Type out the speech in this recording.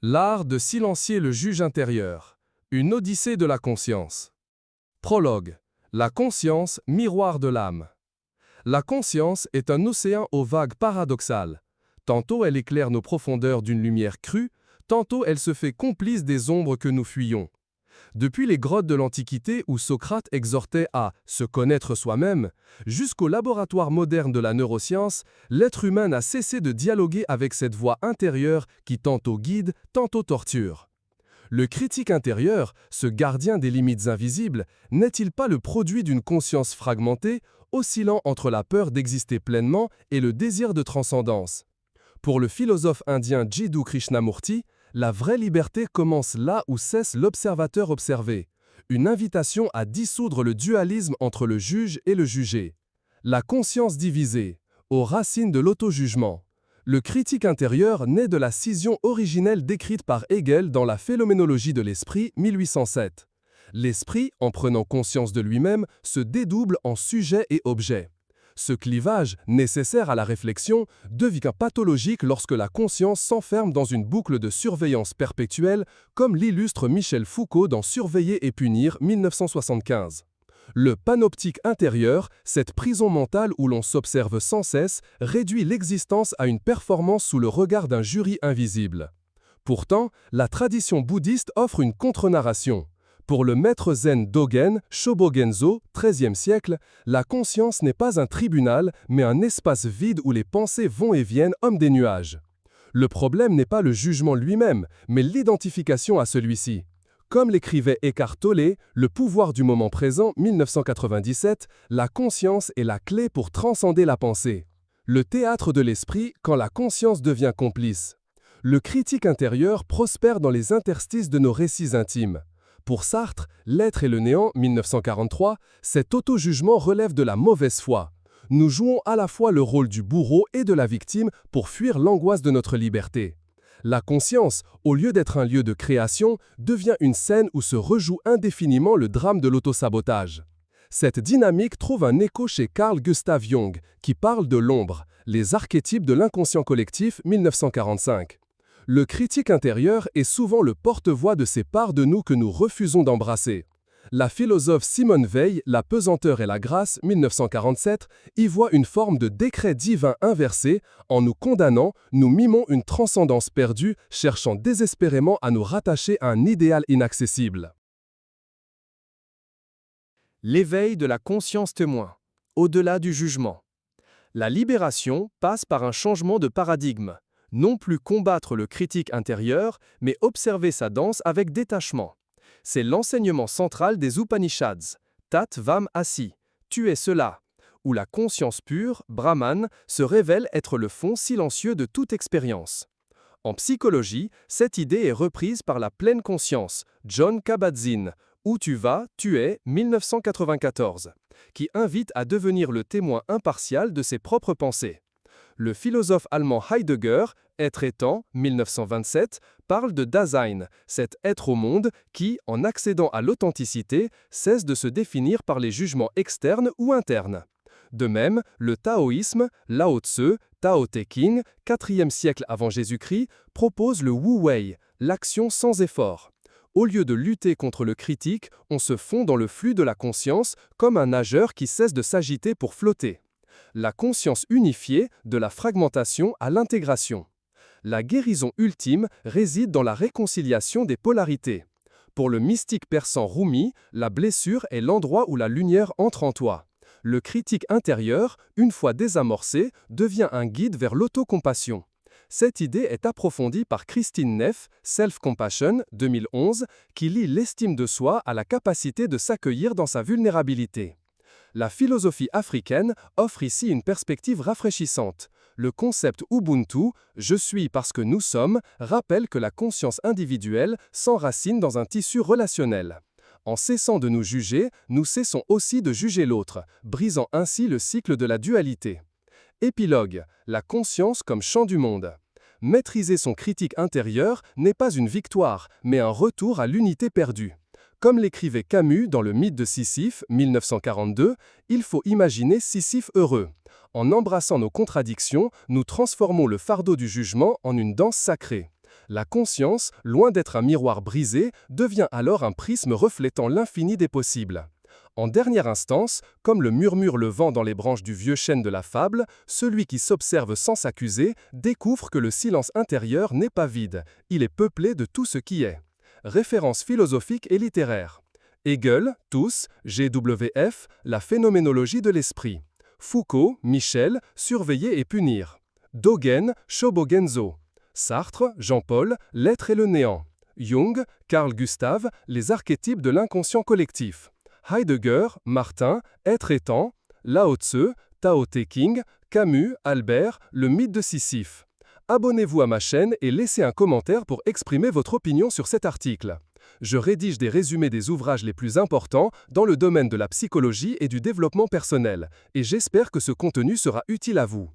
L'art de silencier le juge intérieur. Une odyssée de la conscience. Prologue. La conscience, miroir de l'âme. La conscience est un océan aux vagues paradoxales. Tantôt elle éclaire nos profondeurs d'une lumière crue, tantôt elle se fait complice des ombres que nous fuyons. Depuis les grottes de l'Antiquité où Socrate exhortait à se connaître soi-même, jusqu'au laboratoire moderne de la neuroscience, l'être humain n'a cessé de dialoguer avec cette voix intérieure qui tantôt guide, tantôt torture. Le critique intérieur, ce gardien des limites invisibles, n'est-il pas le produit d'une conscience fragmentée, oscillant entre la peur d'exister pleinement et le désir de transcendance? Pour le philosophe indien Jiddu Krishnamurti, la vraie liberté commence là où cesse l'observateur observé, une invitation à dissoudre le dualisme entre le juge et le jugé. La conscience divisée, aux racines de l'auto-jugement. Le critique intérieur naît de la scission originelle décrite par Hegel dans la Phénoménologie de l'esprit 1807. L'esprit, en prenant conscience de lui-même, se dédouble en sujet et objet. Ce clivage, nécessaire à la réflexion, devient pathologique lorsque la conscience s'enferme dans une boucle de surveillance perpétuelle, comme l'illustre Michel Foucault dans Surveiller et punir 1975. Le panoptique intérieur, cette prison mentale où l'on s'observe sans cesse, réduit l'existence à une performance sous le regard d'un jury invisible. Pourtant, la tradition bouddhiste offre une contre-narration. Pour le maître zen Dogen Shobogenzo, XIIIe siècle, la conscience n'est pas un tribunal, mais un espace vide où les pensées vont et viennent comme des nuages. Le problème n'est pas le jugement lui-même, mais l'identification à celui-ci. Comme l'écrivait Eckhart Tolle, Le pouvoir du moment présent, 1997, la conscience est la clé pour transcender la pensée. Le théâtre de l'esprit quand la conscience devient complice. Le critique intérieur prospère dans les interstices de nos récits intimes. Pour Sartre, L'être et le néant, 1943, cet auto-jugement relève de la mauvaise foi. Nous jouons à la fois le rôle du bourreau et de la victime pour fuir l'angoisse de notre liberté. La conscience, au lieu d'être un lieu de création, devient une scène où se rejoue indéfiniment le drame de l'autosabotage. Cette dynamique trouve un écho chez Carl Gustav Jung, qui parle de l'ombre, les archétypes de l'inconscient collectif, 1945. Le critique intérieur est souvent le porte-voix de ces parts de nous que nous refusons d'embrasser. La philosophe Simone Weil, La pesanteur et la grâce, 1947, y voit une forme de décret divin inversé. En nous condamnant, nous mimons une transcendance perdue, cherchant désespérément à nous rattacher à un idéal inaccessible. L'éveil de la conscience témoin, au-delà du jugement. La libération passe par un changement de paradigme. Non plus combattre le critique intérieur, mais observer sa danse avec détachement. C'est l'enseignement central des Upanishads, Tat Vam Asi, tu es cela, où la conscience pure, Brahman, se révèle être le fond silencieux de toute expérience. En psychologie, cette idée est reprise par la pleine conscience, John Kabat-Zinn, Où tu vas, tu es, 1994, qui invite à devenir le témoin impartial de ses propres pensées. Le philosophe allemand Heidegger, Être et temps, 1927, parle de Dasein, cet être au monde qui, en accédant à l'authenticité, cesse de se définir par les jugements externes ou internes. De même, le taoïsme, Lao Tse, Tao Te Ching, 4e siècle avant Jésus-Christ, propose le Wu Wei, l'action sans effort. Au lieu de lutter contre le critique, on se fond dans le flux de la conscience comme un nageur qui cesse de s'agiter pour flotter. La conscience unifiée, de la fragmentation à l'intégration. La guérison ultime réside dans la réconciliation des polarités. Pour le mystique persan Rumi, la blessure est l'endroit où la lumière entre en toi. Le critique intérieur, une fois désamorcé, devient un guide vers l'autocompassion. Cette idée est approfondie par Christine Neff, Self-Compassion, 2011, qui lie l'estime de soi à la capacité de s'accueillir dans sa vulnérabilité. La philosophie africaine offre ici une perspective rafraîchissante. Le concept Ubuntu, je suis parce que nous sommes, rappelle que la conscience individuelle s'enracine dans un tissu relationnel. En cessant de nous juger, nous cessons aussi de juger l'autre, brisant ainsi le cycle de la dualité. Épilogue, la conscience comme champ du monde. Maîtriser son critique intérieur n'est pas une victoire, mais un retour à l'unité perdue. Comme l'écrivait Camus dans Le mythe de Sisyphe, 1942, il faut imaginer Sisyphe heureux. En embrassant nos contradictions, nous transformons le fardeau du jugement en une danse sacrée. La conscience, loin d'être un miroir brisé, devient alors un prisme reflétant l'infini des possibles. En dernière instance, comme le murmure le vent dans les branches du vieux chêne de la fable, celui qui s'observe sans s'accuser découvre que le silence intérieur n'est pas vide, il est peuplé de tout ce qui est. Référence philosophique et littéraire. Hegel, Tous, GWF, La phénoménologie de l'esprit. Foucault, Michel, Surveiller et punir. Dogen, Shobogenzo. Sartre, Jean-Paul, L'être et le néant. Jung, Carl Gustav, Les archétypes de l'inconscient collectif. Heidegger, Martin, Être et temps. Lao Tzu, Tao Te Ching, Camus, Albert, Le mythe de Sisyphe. Abonnez-vous à ma chaîne et laissez un commentaire pour exprimer votre opinion sur cet article. Je rédige des résumés des ouvrages les plus importants dans le domaine de la psychologie et du développement personnel, et j'espère que ce contenu sera utile à vous.